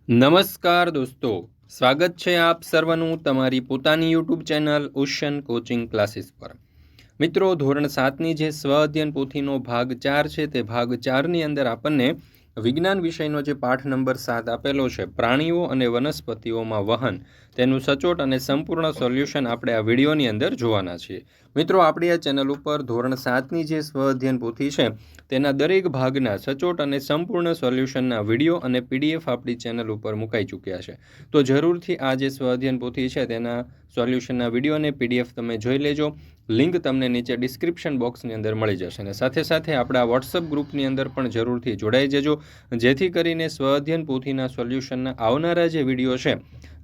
નમસ્કાર દોસ્તો, સ્વાગત છે આપ સર્વનું તમારી પોતાની YouTube channel ocean coaching classes પર। મિત્રો, ધોરણ 7ની જે સ્વ અધ્યયન પોથીનો ભાગ 4 છે તે ભાગ 4ની અંદર આપણને વિજ્ઞાન વિષયનો જે પાઠ નંબર 7 આપેલો છે, પ્રાણીઓ અને વનસ્પતિઓમાં વહન, તેનું સચોટ અને સંપૂર્ણ સોલ્યુશન આપણે આ વિડીયોની અંદર જોવાના છીએ। મિત્રો, આપણી આ ચેનલ ઉપર ધોરણ 7ની જે સ્વ અધ્યયન પોથી છે તેના દરેક ભાગના સચોટ અને સંપૂર્ણ સોલ્યુશનના વિડીયો અને પીડીએફ આપણી ચેનલ ઉપર મુકાઈ ચૂક્યા છે। તો જરૂરથી આ જે સ્વ અધ્યયન પોથી છે તેના સોલ્યુશનના વિડીયો અને પીડીએફ તમે જોઈ લેજો। લિંક તમને નીચે ડિસ્ક્રિપ્શન બોક્સની અંદર મળી જશે અને સાથે સાથે આપણા વોટ્સઅપ ગ્રુપની અંદર પણ જરૂરથી જોડાઈ જજો, જેથી કરીને સ્વ અધ્યયન પોથીના સોલ્યુશનના આવનારા જે વિડીયો છે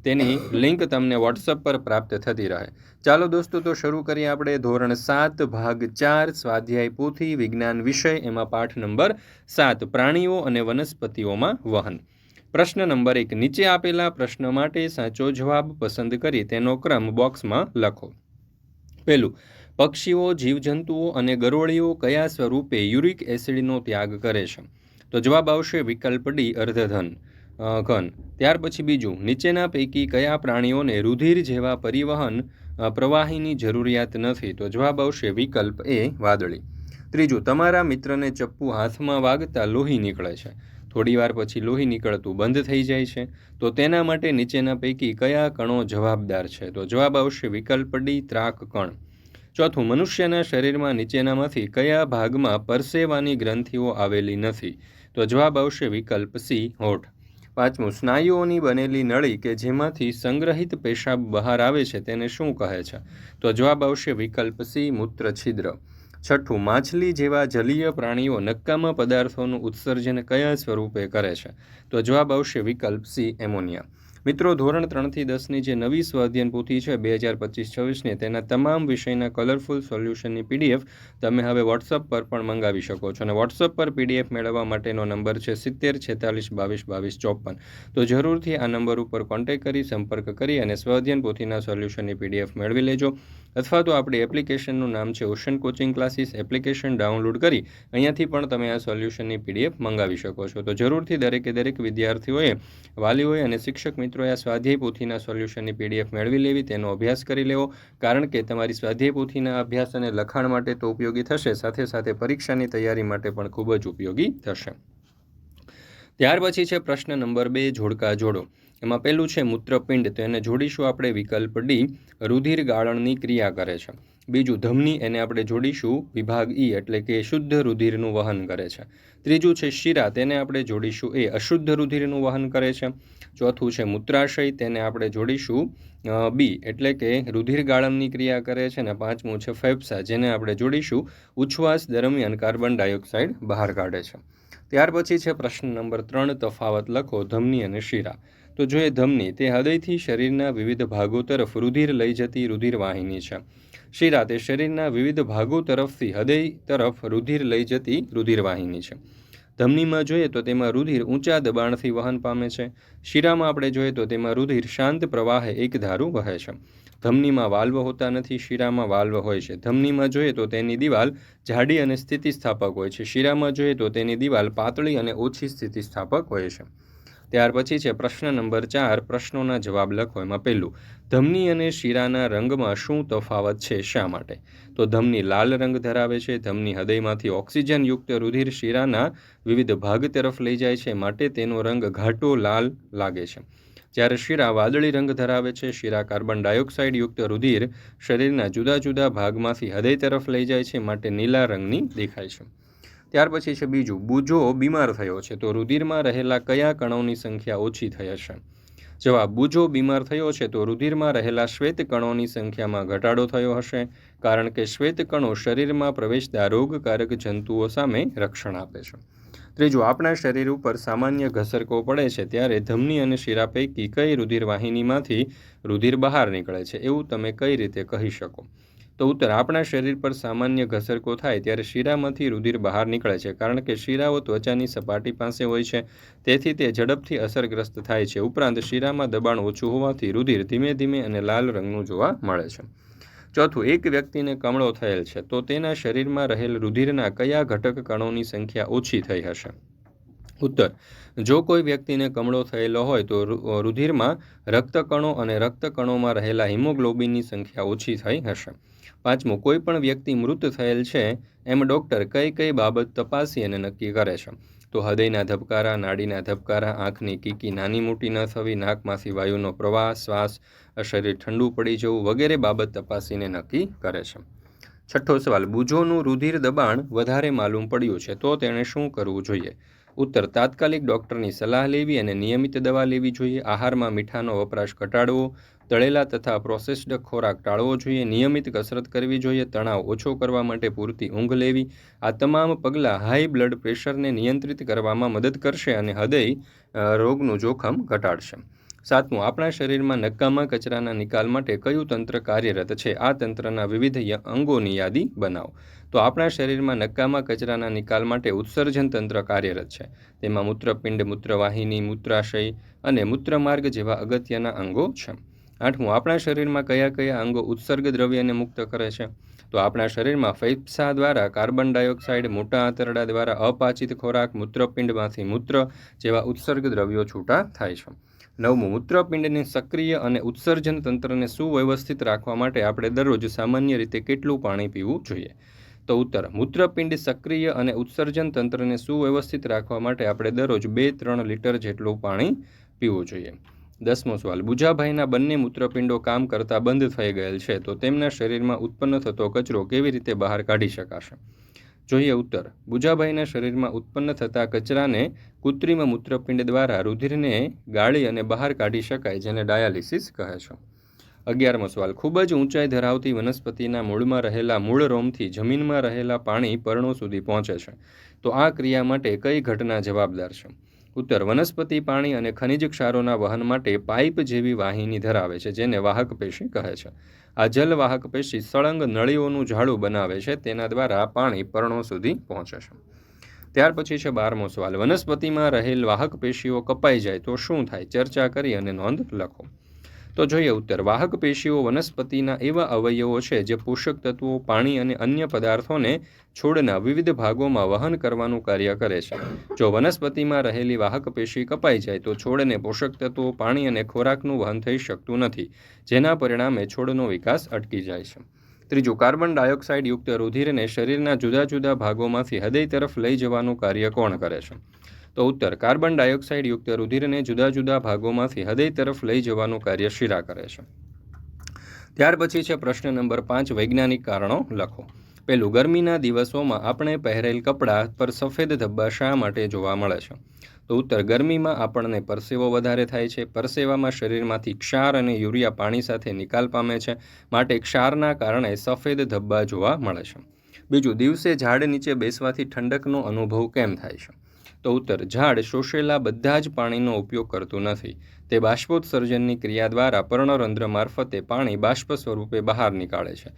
તેની લિંક તમને વોટ્સઅપ પર પ્રાપ્ત થતી રહે। ચાલો દોસ્તો, તો શરૂ કરીએ આપણે ધોરણ 7 ભાગ 4 સ્વાધ્યાય પોથી વિજ્ઞાન વિષય, એમાં પાઠ નંબર 7 પ્રાણીઓ અને વનસ્પતિઓમાં વહન। પ્રશ્ન નંબર 1, નીચે આપેલા પ્રશ્ન માટે સાચો જવાબ પસંદ કરી તેનો ક્રમ બોક્સમાં લખો। પહેલું, પક્ષીઓ, જીવજંતુઓ અને ગરોળીઓ કયા સ્વરૂપે યુરિક એસિડનો ત્યાગ કરે છે? તો જવાબ આવશે વિકલ્પ ડી, અર્ધઘન ઘન। ત્યાર પછી બીજું, નીચેના પૈકી કયા પ્રાણીઓને રુધિર જેવા પરિવહન પ્રવાહીની જરૂરિયાત નથી? તો જવાબ આવશે વિકલ્પ એ, વાદળી। ત્રીજું, તમારા મિત્રને ચપ્પુ હાથમાં વાગતા લોહી નીકળે છે, થોડી વાર પછી લોહી નીકળતું બંધ થઈ જાય છે, તો તેના માટે નીચેના પૈકી કયા કણો જવાબદાર છે? તો જવાબ આવશે વિકલ્પ ડી, ત્રાક કણ। ચોથું, મનુષ્યના શરીરમાં નીચેનામાંથી કયા ભાગમાં પરસેવાની ગ્રંથિઓ આવેલી નથી? તો જવાબ આવશે વિકલ્પ સી, હોઠ। પાંચમું, સ્નાયુઓની બનેલી નળી કે જેમાંથી સંગ્રહિત પેશાબ બહાર આવે છે તેને શું કહે છે? તો જવાબ આવશે વિકલ્પ સી, મૂત્ર છિદ્ર। છઠ્ઠું, માછલી જેવા જલીય પ્રાણીઓ નક્કામાં પદાર્થોનું ઉત્સર્જન કયા સ્વરૂપે કરે છે? તો જવાબ આવશે વિકલ્પ સી, એમોનિયા। મિત્રો, ધોરણ 3થી 10ની જે નવી સ્વ અધ્યયન પોથી છે 2025-26ની, તેના તમામ વિષયના કલરફુલ સોલ્યુશનની પીડીએફ તમે હવે વોટ્સઅપ પર પણ મંગાવી શકો છો અને વોટ્સઅપ પર પીડીએફ મેળવવા માટેનો નંબર છે 7046222254। તો જરૂરથી આ નંબર ઉપર કોન્ટેક્ટ કરી, સંપર્ક કરી અને સ્વ અધ્યયન પોથીના સોલ્યુશનની પીડીએફ મેળવી લેજો, અથવા તો આપણી એપ્લિકેશનનું નામ છે ocean coaching classes. Application download કરી અહીંયાથી પણ તમે આ સોલ્યુશનની પીડીએફ મંગાવી શકો છો। તો જરૂરથી દરેક વિદ્યાર્થીઓએ, વાલીઓએ અને શિક્ષક મિત્રોએ આ સ્વાધ્યાય પોથીના સોલ્યુશનની પીડીએફ મેળવી લેવી, તેનો અભ્યાસ કરી લેવો, કારણ કે તમારી સ્વાધ્યાય પોથીના અભ્યાસ અને લખાણ માટે તો ઉપયોગી થશે, સાથે સાથે પરીક્ષાની તૈયારી માટે પણ ખૂબ જ ઉપયોગી થશે। ત્યાર પછી છે પ્રશ્ન નંબર 2, જોડકા જોડો। એમાં પહેલું છે મૂત્રપિંડ, તો એને જોડીશું આપણે વિકલ્પ ડી, રુધિર ગાળણની ક્રિયા કરે છે। બીજું, ધમની, એને આપણે જોડીશું વિભાગ ઈ, એટલે કે શુદ્ધ રુધિરનું વહન કરે છે। ત્રીજું છે શિરા, તેને આપણે જોડીશું એ, અશુદ્ધ રુધિરનું વહન કરે છે। ચોથું છે મૂત્રાશય, તેને આપણે જોડીશું બી, એટલે કે રુધિર ગાળણની ક્રિયા કરે છે। અને પાંચમું છે ફેફસા, જેને આપણે જોડીશું ઉચ્છ્વાસ દરમિયાન કાર્બન ડાયોક્સાઇડ બહાર કાઢે છે। ત્યાર પછી છે પ્રશ્ન નંબર 3, તફાવત લખો ધમની અને શિરા। તો જોઈએ, ધમની તે હૃદયથી શરીરના વિવિધ ભાગો તરફ રુધિર લઈ જતી રુધિર વાહિની છે। શિરા તે શરીરના વિવિધ ભાગો તરફથી હૃદય તરફ રુધિર લઈ જતી રુધિર વાહિની છે। ધમનીમાં જોઈએ તો તેમાં રુધિર ઊંચા દબાણથી વહન પામે છે। શિરામાં આપણે જોઈએ તો તેમાં રુધિર શાંત પ્રવાહે એકધારું વહે છે। ધમનીમાં વાલ્વ હોતા નથી, શિરામાં વાલ્વ હોય છે। ધમનીમાં જોઈએ તો તેની દિવાલ જાડી અને સ્થિતિસ્થાપક હોય છે, શિરામાં જોઈએ તો તેની દિવાલ પાતળી અને ઓછી સ્થિતિસ્થાપક હોય છે। ત્યાર પછી છે પ્રશ્ન નંબર 4, પ્રશ્નોના જવાબ લખો। એમાં પહેલું, ધમની અને શિરાના રંગમાં શું તફાવત છે, શા માટે? તો ધમની લાલ રંગ ધરાવે છે, ધમની હૃદયમાંથી ઓક્સિજનયુક્ત રુધિર શિરાના વિવિધ ભાગ તરફ લઈ જાય છે, માટે તેનો રંગ ઘાટો લાલ લાગે છે। જ્યારે શિરા વાદળી રંગ ધરાવે છે, શિરા કાર્બન ડાયોક્સાઇડ યુક્ત રુધિર શરીરના જુદા જુદા ભાગમાંથી હૃદય તરફ લઈ જાય છે, માટે નીલા રંગની દેખાય છે। ત્યાર પછી છે બીજું, બુજો બીમાર થયો છે, તો રુધિરમાં રહેલા કયા કણોની સંખ્યા ઓછી થઈ હશે? જવાબ, બુજો બીમાર થયો છે તો રુધિરમાં રહેલા શ્વેત કણોની સંખ્યામાં ઘટાડો થયો હશે, કારણ કે શ્વેત કણો શરીરમાં પ્રવેશતા રોગકારક જંતુઓ સામે રક્ષણ આપે છે। ત્રીજું, આપણા શરીર ઉપર સામાન્ય ઘસરકો પડે છે ત્યારે ધમની અને શિરા પૈકી કઈ રુધિર વાહિનીમાંથી રુધિર બહાર નીકળે છે, એવું તમે કઈ રીતે કહી શકો? તો ઉત્તર, આપણા શરીર પર સામાન્ય ઘસરકો થાય ત્યારે શિરામાંથી રુધિર બહાર નીકળે છે, કારણ કે શિરાઓ ત્વચાની સપાટી પાસે હોય છે, તેથી તે ઝડપથી અસરગ્રસ્ત થાય છે। ઉપરાંત શિરામાં દબાણ ઓછું હોવાથી રુધિર ધીમે ધીમે અને લાલ રંગનું જોવા મળે છે। ચોથું, એક વ્યક્તિને કમળો થયેલ છે તો તેના શરીરમાં રહેલ રુધિરના કયા ઘટક કણોની સંખ્યા ઓછી થઈ હશે? ઉત્તર: જો કોઈ વ્યક્તિને કમળો થયેલો હોય તો રુધિરમાં રક્તકણો અને રક્તકણોમાં રહેલા હિમોગ્લોબિનની સંખ્યા ઓછી થઈ હશે. 5. કોઈ પણ વ્યક્તિ મૃત થયેલ છે એમ ડૉક્ટર કઈ કઈ બાબત તપાસી અને નક્કી કરે છે? તો હૃદયના ધબકારા, નાડીના ધબકારા, આંખની કીકી નાની મોટી ન થવી, નાકમાંથી વાયુનો પ્રવાહ, શ્વાસ, શરીર ઠંડુ પડી જવું વગેરે બાબત તપાસીને નક્કી કરે છે. 6. સવાલ: બુજોનું રુધિર દબાણ વધારે માલુમ પડ્યું છે તો તેણે શું કરવું જોઈએ? ઉત્તર: તાત્કાલિક ડૉક્ટરની સલાહ લેવી અને નિયમિત દવા લેવી જોઈએ. આહારમાં મીઠાનો વપરાશ ઘટાડવો, તળેલા તથા પ્રોસેસ્ડ ખોરાક ટાળવો જોઈએ. નિયમિત કસરત કરવી જોઈએ. તણાવ ઓછો કરવા માટે પૂરતી ઊંઘ લેવી. આ તમામ પગલાં હાઈ બ્લડ પ્રેશરને નિયંત્રિત કરવામાં મદદ કરશે અને હૃદય રોગનું જોખમ ઘટાડશે. 7. આપણા શરીરમાં નકામા કચરાના નિકાલ માટે કયું તંત્ર કાર્યરત છે? આ તંત્રના વિવિધ અંગોની યાદી બનાવો. તો આપણા શરીરમાં નકામા કચરાના નિકાલ માટે ઉત્સર્જન તંત્ર કાર્યરત છે. તેમાં મૂત્રપિંડ, મૂત્રવાહિની, મૂત્રાશય અને મૂત્રમાર્ગ જેવા અગત્યના અંગો છે. 8. આપણા શરીરમાં કયા કયા અંગો ઉત્સર્ગ દ્રવ્યને મુક્ત કરે છે? તો આપણા શરીરમાં ફેફસા દ્વારા કાર્બન ડાયોક્સાઇડ, મોટા આંતરડા દ્વારા અપાચિત ખોરાક, મૂત્રપિંડમાંથી મૂત્ર જેવા ઉત્સર્ગ દ્રવ્યો છૂટા થાય છે. 9. મૂત્રપિંડને સક્રિય અને ઉત્સર્જન તંત્રને સુવ્યવસ્થિત રાખવા માટે આપણે દરરોજ સામાન્ય રીતે કેટલું પાણી પીવું જોઈએ? તો ઉત્તર: મૂત્રપિંડ સક્રિય અને ઉત્સર્જન તંત્રને સુવ્યવસ્થિત રાખવા માટે આપણે દરરોજ 2-3 લીટર જેટલું પાણી પીવું જોઈએ. 10મો સવાલ: બુજાભાઈના બંને મૂત્રપિંડો કામ કરતા બંધ થઈ ગયેલ છે તો તેમના શરીરમાં ઉત્પન્ન થતો કચરો કેવી રીતે બહાર કાઢી શકાશે? જોઈએ ઉત્તર: બુજાભાઈના શરીરમાં ઉત્પન્ન થતા કચરાને કૃત્રિમ મૂત્રપિંડ દ્વારા રુધિરને ગાળી અને બહાર કાઢી શકાય, જેને ડાયાલિસિસ કહે છે. 11મો સવાલ: ખૂબ જ ઊંચાઈ ધરાવતી વનસ્પતિના મૂળમાં રહેલા મૂળ રોમથી જમીનમાં રહેલા પાણી પર્ણો સુધી પહોંચે છે તો આ ક્રિયા માટે કઈ ઘટના જવાબદાર છે? ઉત્તર: વનસ્પતિ પાણી અને ખનિજ ક્ષારોના વહન માટે પાઇપ જેવી વાહિની ધરાવે છે, જેને વાહક પેશી કહે છે. આ જલવાહક પેશી સળંગ નળીઓનું જાળું બનાવે છે, તેના દ્વારા પાણી પર્ણો સુધી પહોંચે છે. ત્યાર પછી છે 12મો સવાલ: વનસ્પતિમાં રહેલ વાહક પેશીઓ કપાઈ જાય તો શું થાય? ચર્ચા કરી અને નોંધ લખો. તો જોઈએ ઉત્તર: વાહક પેશીઓ વનસ્પતિના એવા અવયવો છે જે પોષક તત્વો, પાણી અને અન્ય પદાર્થોને છોડના વિવિધ ભાગોમાં વહન કરવાનું કાર્ય કરે છે. જો વનસ્પતિમાં રહેલી વાહક પેશી કપાઈ જાય તો છોડને પોષક તત્વો, પાણી અને ખોરાકનું વહન થઈ શકતું નથી, જેના પરિણામે છોડનો વિકાસ અટકી જાય છે. 3. કાર્બન ડાયોક્સાઇડ યુક્ત રુધિરને શરીરના જુદા જુદા ભાગોમાંથી હૃદય તરફ લઈ જવાનું કાર્ય કોણ કરે છે? તો ઉત્તર: કાર્બન ડાયોક્સાઇડ યુક્ત રુધિરને જુદા જુદા ભાગોમાંથી હૃદય તરફ લઈ જવાનું કાર્ય શિરા કરે છે. ત્યાર પછી છે પ્રશ્ન નંબર 5. વૈજ્ઞાનિક કારણો લખો. પહેલું: ગરમીના દિવસોમાં આપણે પહેરેલ કપડાં પર સફેદ ધબ્બા શા માટે જોવા મળે છે? તો ઉત્તર: ગરમીમાં આપણને પરસેવો વધારે થાય છે. પરસેવામાં શરીરમાંથી ક્ષાર અને યુરિયા પાણી સાથે નિકાલ પામે છે, માટે ક્ષારના કારણે સફેદ ધબ્બા જોવા મળે છે. બીજું: દિવસે ઝાડ નીચે બેસવાથી ઠંડકનો અનુભવ કેમ થાય છે? તો ઉત્તર: ઝાડ શોષેલા બધા જ પાણીનો ઉપયોગ કરતું નથી. તે બાષ્પોત્સર્જનની ક્રિયા દ્વારા પર્ણરંધ્ર મારફતે પાણી બાષ્પ સ્વરૂપે બહાર નીકાળે છે,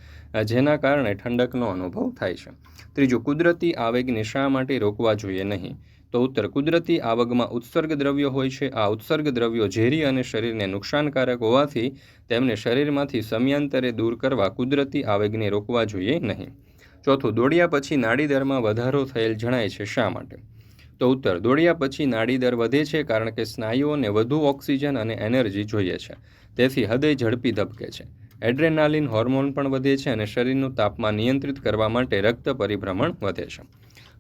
જેના કારણે ઠંડકનો અનુભવ થાય છે. ત્રીજું: કુદરતી આવેગને શા માટે રોકવા જોઈએ નહીં? તો ઉત્તર: કુદરતી આવગમાં ઉત્સર્ગ દ્રવ્યો હોય છે. આ ઉત્સર્ગ દ્રવ્યો ઝેરી અને શરીરને નુકસાનકારક હોવાથી તેમને શરીરમાંથી સમયાંતરે દૂર કરવા કુદરતી આવેગને રોકવા જોઈએ નહીં. ચોથું: દોડ્યા પછી નાડી દરમાં વધારો થયેલ જણાય છે, શા માટે? તો ઉત્તર: દોડ્યા પછી નાડી દર વધે છે કારણ કે સ્નાયુઓને વધુ ઓક્સિજન અને એનર્જી જોઈએ છે, તેથી હૃદય ઝડપી ધબકે છે. એડ્રેનાલિન હોર્મોન પણ વધે છે અને શરીરનું તાપમાન નિયંત્રિત કરવા માટે રક્ત પરિભ્રમણ વધે છે.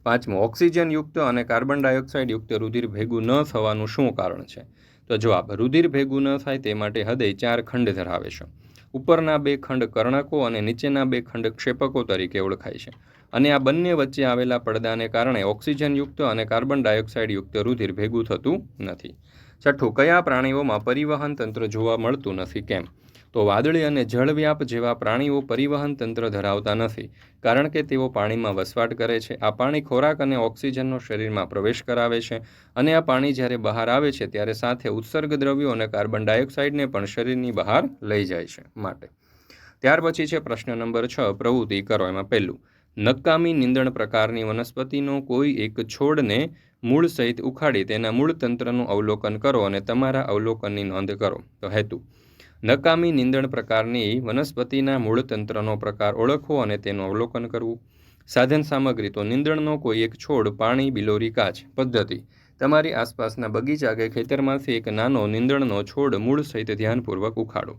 5. ઓક્સિજનયુક્ત અને કાર્બન ડાયોક્સાઇડ યુક્ત રુધિર ભેગું ન થવાનું શું કારણ છે? તો જવાબ: રુધિર ભેગું ન થાય તે માટે હૃદય 4 ખંડ ધરાવે છે. ઉપરના 2 ખંડ કર્ણકો અને નીચેના 2 ખંડ ક્ષેપકો તરીકે ઓળખાય છે, અને આ બંને વચ્ચે આવેલા પડદાને કારણે ઓક્સિજનયુક્ત અને કાર્બન ડાયોક્સાઇડ યુક્ત રુધિર ભેગું થતું નથી. છઠ્ઠું: કયા પ્રાણીઓમાં પરિવહન તંત્ર જોવા મળતું નથી, કેમ? તો વાદળી અને જળવ્યાપ જેવા પ્રાણીઓ પરિવહન તંત્ર ધરાવતા નથી, કારણ કે તેઓ પાણીમાં વસવાટ કરે છે. આ પાણી ખોરાક અને ઓક્સિજનનો શરીરમાં પ્રવેશ કરાવે છે, અને આ પાણી જ્યારે બહાર આવે છે ત્યારે સાથે ઉત્સર્ગ દ્રવ્યો અને કાર્બન ડાયોક્સાઇડને પણ શરીરની બહાર લઈ જાય છે, માટે. ત્યાર પછી છે પ્રશ્ન નંબર 6. પ્રવૃત્તિ કરો. એમાં પહેલું: નકામી નીંદણ પ્રકારની વનસ્પતિનો કોઈ એક છોડને મૂળ સહિત ઉખાડી તેના મૂળ તંત્રનું અવલોકન કરો અને તમારા અવલોકનની નોંધ કરો. તો હેતુ: નકામી નીંદણ પ્રકારની વનસ્પતિના મૂળ તંત્રનો પ્રકાર ઓળખવો અને તેનું અવલોકન કરવું. સાધન સામગ્રી: તો નીંદણનો કોઈ એક છોડ, પાણી, બિલોરી કાચ. પદ્ધતિ: તમારી આસપાસના બગીચા કે ખેતરમાંથી એક નાનો નીંદણનો છોડ મૂળ સહિત ધ્યાનપૂર્વક ઉખાડો.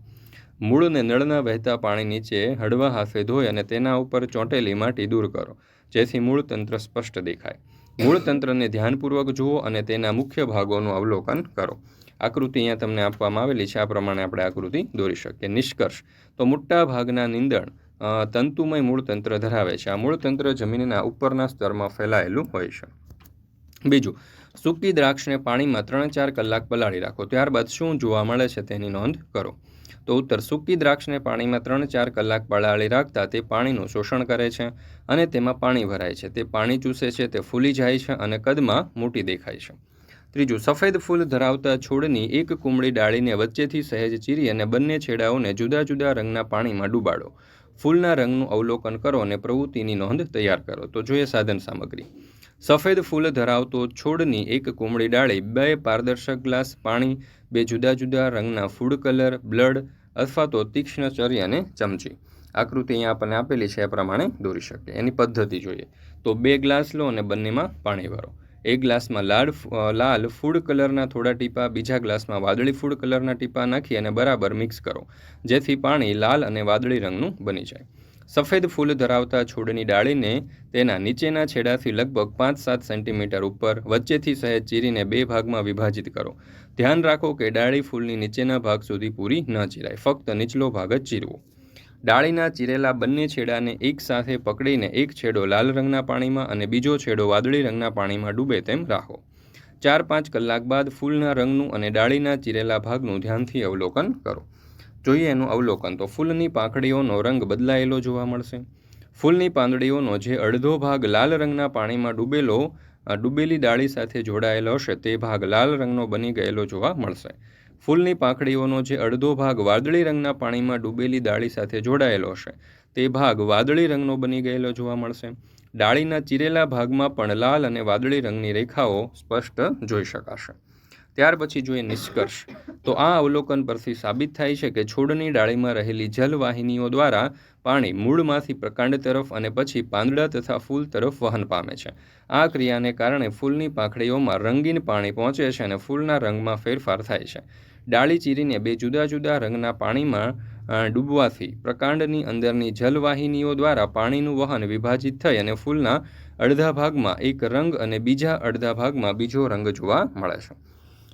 મૂળને નળના વહેતા પાણી નીચે હળવા હાથે ધોઈ અને તેના ઉપર ચોંટેલી માટી દૂર કરો, જેથી મૂળ તંત્ર સ્પષ્ટ દેખાય. મૂળ તંત્રને ધ્યાનપૂર્વક જુઓ અને તેના મુખ્ય ભાગોનું અવલોકન કરો. આકૃતિ અહીંયા તમને આપવામાં આવેલી છે. આ પ્રમાણે આપણે આકૃતિ દોરી શકીએ. નિષ્કર્ષ: તો મોટા ભાગના નીંદણ તંતુમય મૂળતંત્ર ધરાવે છે. આ મૂળતંત્ર જમીનના ઉપરના સ્તરમાં ફેલાયેલું હોય છે. બીજું, સૂકી દ્રાક્ષને પાણીમાં 3-4 કલાક પલાળી રાખો. ત્યારબાદ શું જોવા મળે છે તેની નોંધ કરો. તો ઉત્તર: સૂકી દ્રાક્ષને પાણીમાં 3-4 કલાક પલાળી રાખતા તે પાણીનું શોષણ કરે છે અને તેમાં પાણી ભરાય છે. તે પાણી ચૂસે છે, તે ફૂલી જાય છે અને કદમાં મોટી દેખાય છે. ત્રીજું, સફેદ ફૂલ ધરાવતા છોડની એક કુમળી ડાળીને વચ્ચેથી સહેજ ચીરી અને બંને છેડાઓને જુદા જુદા રંગના પાણીમાં ડૂબાડો. ફૂલના રંગનું અવલોકન કરો અને પ્રવૃત્તિની નોંધ તૈયાર કરો. તો જોઈએ સાધન સામગ્રી. સફેદ ફૂલ ધરાવતો છોડની એક કુમળી ડાળી, 2 પારદર્શક ગ્લાસ પાણી, 2 જુદા જુદા રંગના ફૂડ કલર, બ્લડ અથવા તો તીક્ષ્ણ ચરી અને ચમચી. આકૃતિ અહીંયા આપણને આપેલી છે, એ પ્રમાણે દોરી શકીએ. એની પદ્ધતિ જોઈએ તો 2 ગ્લાસ લો અને બંનેમાં પાણી ભરો. એક ગ્લાસમાં લાલ ફૂડ કલરના થોડા ટીપા, બીજા ગ્લાસમાં વાદળી ફૂડ કલરના ટીપા નાખી અને બરાબર મિક્સ કરો, જેથી પાણી લાલ અને વાદળી રંગનું બની જાય. સફેદ ફૂલ ધરાવતા છોડની ડાળીને તેના નીચેના છેડાથી લગભગ 5-7 સેન્ટીમીટર ઉપર વચ્ચેથી સહેજ ચીરીને 2 ભાગમાં વિભાજિત કરો. ધ્યાન રાખો કે ડાળી ફૂલની નીચેના ભાગ સુધી પૂરી ન ચીરાય, ફક્ત નીચલો ભાગ જ ચીરવો. ડાળીના ચીરેલા બંને છેડાને એકસાથે પકડીને એક છેડો લાલ રંગના પાણીમાં અને બીજો છેડો વાદળી રંગના પાણીમાં ડૂબે તેમ રાખો. 4-5 કલાક બાદ ફૂલના રંગનું અને ડાળીના ચીરેલા ભાગનું ધ્યાનથી અવલોકન કરો. જોઈએ એનું અવલોકન. તો ફૂલની પાંખડીઓનો રંગ બદલાયેલો જોવા મળશે. ફૂલની પાંદડીઓનો જે અડધો ભાગ લાલ રંગના પાણીમાં ડૂબેલી ડાળી સાથે જોડાયેલો હશે તે ભાગ લાલ રંગનો બની ગયેલો જોવા મળશે. ફૂલની પાંખડીઓનો જે અડધો ભાગ વાદળી રંગના પાણીમાં ડૂબેલી ડાળી સાથે જોડાયેલો હશે તે ભાગ વાદળી રંગનો બની ગયેલો જોવા મળશે. ડાળીના ચીરેલા ભાગમાં પણ લાલ અને વાદળી રંગની રેખાઓ સ્પષ્ટ જોઈ શકાશે. ત્યાર પછી જોઈએ નિષ્કર્ષ. તો આ અવલોકન પરથી સાબિત થાય છે કે છોડની ડાળીમાં રહેલી જલવાહિનીઓ દ્વારા પાણી મૂળમાંથી પ્રકાંડ તરફ અને પછી પાંદડા તથા ફૂલ તરફ વહન પામે છે. આ ક્રિયાને કારણે ફૂલની પાંખડીઓમાં રંગીન પાણી પહોંચે છે અને ફૂલના રંગમાં ફેરફાર થાય છે. ડાળી ચીરીને 2 જુદા જુદા રંગના પાણીમાં ડૂબવાથી પ્રકાંડની અંદરની જલવાહિનીઓ દ્વારા પાણીનું વહન વિભાજિત થઈ અને ફૂલના અડધા ભાગમાં એક રંગ અને બીજા અડધા ભાગમાં બીજો રંગ જોવા મળે છે.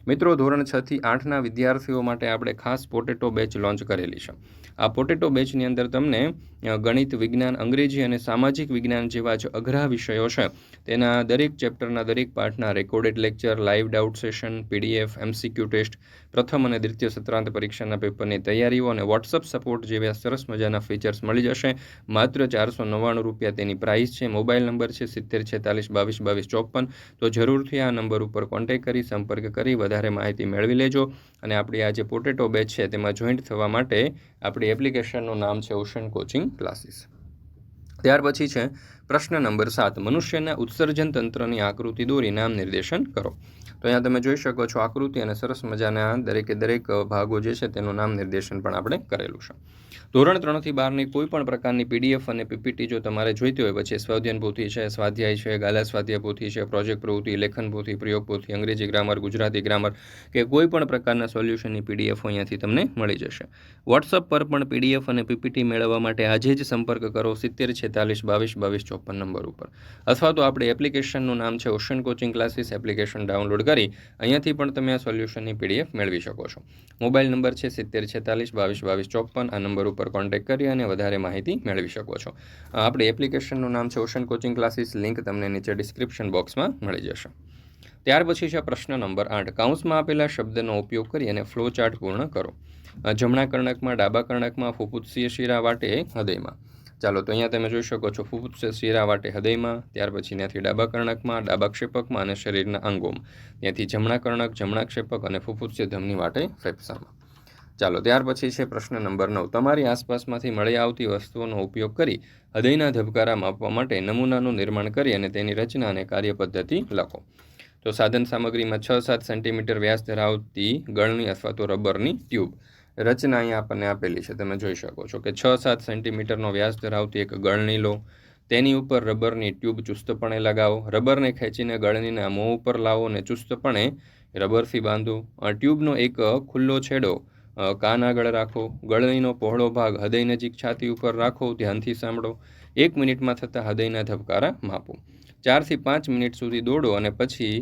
મિત્રો, ધોરણ 6 થી 8ના વિદ્યાર્થીઓ માટે આપણે ખાસ પોટેટો બેચ લોન્ચ કરેલી છે. આ પોટેટો બેચની અંદર તમને ગણિત, વિજ્ઞાન, અંગ્રેજી અને સામાજિક વિજ્ઞાન જેવા જ અઘરા વિષયો છે તેના દરેક ચેપ્ટરના દરેક પાઠના recorded lecture, live doubt session, PDF, MCQ test, પ્રથમ અને દ્વિતીય સત્રાંત પરીક્ષાના પેપરની તૈયારીઓ અને વોટ્સઅપ સપોર્ટ જેવા સરસ મજાના ફીચર્સ મળી જશે. માત્ર 499 રૂપિયા તેની પ્રાઇસ છે. મોબાઈલ નંબર છે 7046222254. તો જરૂરથી આ નંબર ઉપર કોન્ટેક્ટ કરી સંપર્ક કરી વધારે માહિતી મેળવી લેજો. અને આપણી આ જે પોટેટો બેચ છે તેમાં જોઈન્ટ થવા માટે આપણી એપ્લિકેશનનું નામ છે ઓશન કોચિંગ ક્લાસીસ. ત્યાર પછી છે પ્રશ્ન નંબર 7. મનુષ્યના ઉત્સર્જન તંત્રની આકૃતિ દોરી નામ નિર્દેશન કરો. તો અહીંયા તમે જોઈ શકો છો આકૃતિ અને સરસ મજાના દરેકે દરેક ભાગો જે છે તેનું નામ નિર્દેશન પણ આપણે કરેલું છે. ધોરણ 3 થી 12ની કોઈ પણ પ્રકારની પીડીએફ અને પીપીટી જો તમારે જોઈતી હોય, પછી સ્વાધ્યાયન પોથી છે, સ્વાધ્યાય છે, ગાલા સ્વાધ્યાય પોથી છે, પ્રોજેક્ટ પ્રવૃત્તિ, લેખન પોથી, પ્રયોગ પોથી, અંગ્રેજી ગ્રામર, ગુજરાતી ગ્રામર કે કોઈ પણ પ્રકારના સોલ્યુશનની પીડીએફ અહીંયાથી તમને મળી જશે. વોટ્સઅપ પર પણ પીડીએફ અને પીપીટી મેળવવા માટે આજે જ સંપર્ક કરો 7046222254 નંબર ઉપર, અથવા તો આપણી એપ્લિકેશનનું નામ છે ocean coaching classes. Application download કરી અહીંયાથી પણ તમે આ સોલ્યુશનની પીડીએફ મેળવી શકો છો. મોબાઈલ નંબર છે 7046222254. આ નંબર ઉપર કોન્ટેક્ટ કરી અને વધારે માહિતી મેળવી શકો છો. આપણી એપ્લિકેશનનું નામ છે ઓશન કોચિંગ ક્લાસીસ. લિંક તમને નીચે ડિસ્ક્રિપ્શન બોક્સમાં મળી જશે. ત્યાર પછી છે પ્રશ્ન નંબર 8. કૌંસમાં આપેલા શબ્દનો ઉપયોગ કરી અને ફ્લો ચાર્ટ પૂર્ણ કરો. જમણા કર્ણકમાં, ડાબા કર્ણકમાં, ફુફુત્સીય શિરા વાટે, હૃદયમાં. ચાલો, તો અહીંયા તમે જોઈ શકો છો ફુફુત્સીય શિરા વાટે હૃદયમાં, ત્યાર પછી ત્યાંથી ડાબા કર્ણકમાં, ડાબા ક્ષેપકમાં અને શરીરના અંગોમાં, ત્યાંથી જમણા કર્ણક, જમણા ક્ષેપક અને ફુફુત્સીય ધમની વાટે ફેફસામાં. ચાલો, ત્યાર પછી છે પ્રશ્ન નંબર 9. તમારી આસપાસમાંથી મળી આવતી વસ્તુઓનો ઉપયોગ કરી હૃદયના ધબકારા માપવા માટે નમૂનાનું નિર્માણ કરી અને તેની રચના અને કાર્યપદ્ધતિ લખો. તો સાધન સામગ્રીમાં 6-7 સેન્ટીમીટર વ્યાસ ધરાવતી ગળણી અથવા તો રબરની ટ્યુબ. રચના અહીંયા આપણને આપેલી છે, તમે જોઈ શકો છો કે 6-7 સેન્ટીમીટરનો વ્યાસ ધરાવતી એક ગળણી લો. તેની ઉપર રબરની ટ્યુબ ચુસ્તપણે લગાવો. રબરને ખેંચીને ગળણીના મોં ઉપર લાવો અને ચુસ્તપણે રબરથી બાંધો. ટ્યુબનો એક ખુલ્લો છેડો કાન આગળ રાખો. ગળણીનો પહોળો ભાગ હૃદય નજીક છાતી ઉપર રાખો. ધ્યાનથી સાંભળો. 1 મિનિટમાં થતા હૃદયના ધબકારા માપો. 4 થી 5 મિનિટ સુધી દોડો અને પછી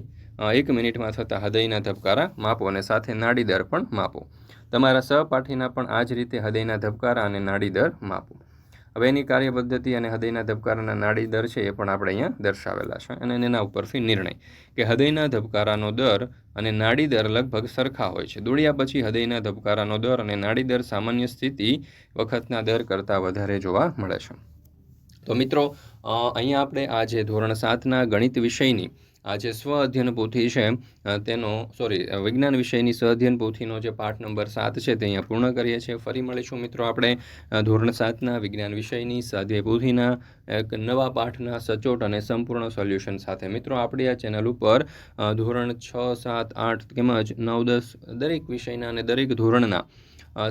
1 મિનિટમાં થતા હૃદયના ધબકારા માપો અને સાથે નાડી દર પણ માપો. તમારા સહપાઠીના પણ આ જ રીતે હૃદયના ધબકારા અને નાડી દર માપો. હવે એની કાર્ય પદ્ધતિ અને હૃદયના ધબકારાના નાડી દર છે એ પણ આપણે અહીંયા દર્શાવેલા છે અને એના ઉપરથી નિર્ણય કે હૃદયના ધબકારાનો દર અને નાડી દર લગભગ સરખા હોય છે. દોડ્યા પછી હૃદયના ધબકારાનો દર અને નાડી દર સામાન્ય સ્થિતિ વખતના દર કરતાં વધારે જોવા મળે છે. તો મિત્રો અહીંયા આપણે આ જે ધોરણ 7ના ગણિત વિષયની આ જે સ્વ અધ્યયન પોથી છે વિજ્ઞાન વિષયની સ્વ અધ્યયન પોથીનો જે પાઠ નંબર 7 છે તે અહીંયા પૂર્ણ કરીએ છીએ. ફરી મળીશું મિત્રો આપણે ધોરણ 7ના વિજ્ઞાન વિષયની સ્વાધ્યાય પોથીના એક નવા પાઠના સચોટ અને સંપૂર્ણ સોલ્યુશન સાથે. મિત્રો આપણી આ ચેનલ ઉપર ધોરણ 6, 7, 8 તેમજ 9, 10 દરેક વિષયના અને દરેક ધોરણના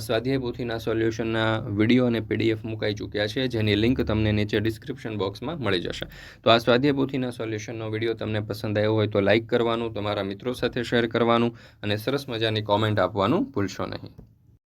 સ્વાધ્યાય પોથીના સોલ્યુશનના વિડીયો અને પીડીએફ મુકાઈ ચૂક્યા છે, જેની લિંક તમને નીચે ડિસ્ક્રિપ્શન બોક્સમાં મળી જશે. તો આ સ્વાધ્યાય પોથીના સોલ્યુશનનો વિડીયો તમને પસંદ આવ્યો હોય તો લાઇક કરવાનું, તમારા મિત્રો સાથે શેર કરવાનું અને સરસ મજાની કોમેન્ટ આપવાનું ભૂલશો નહીં.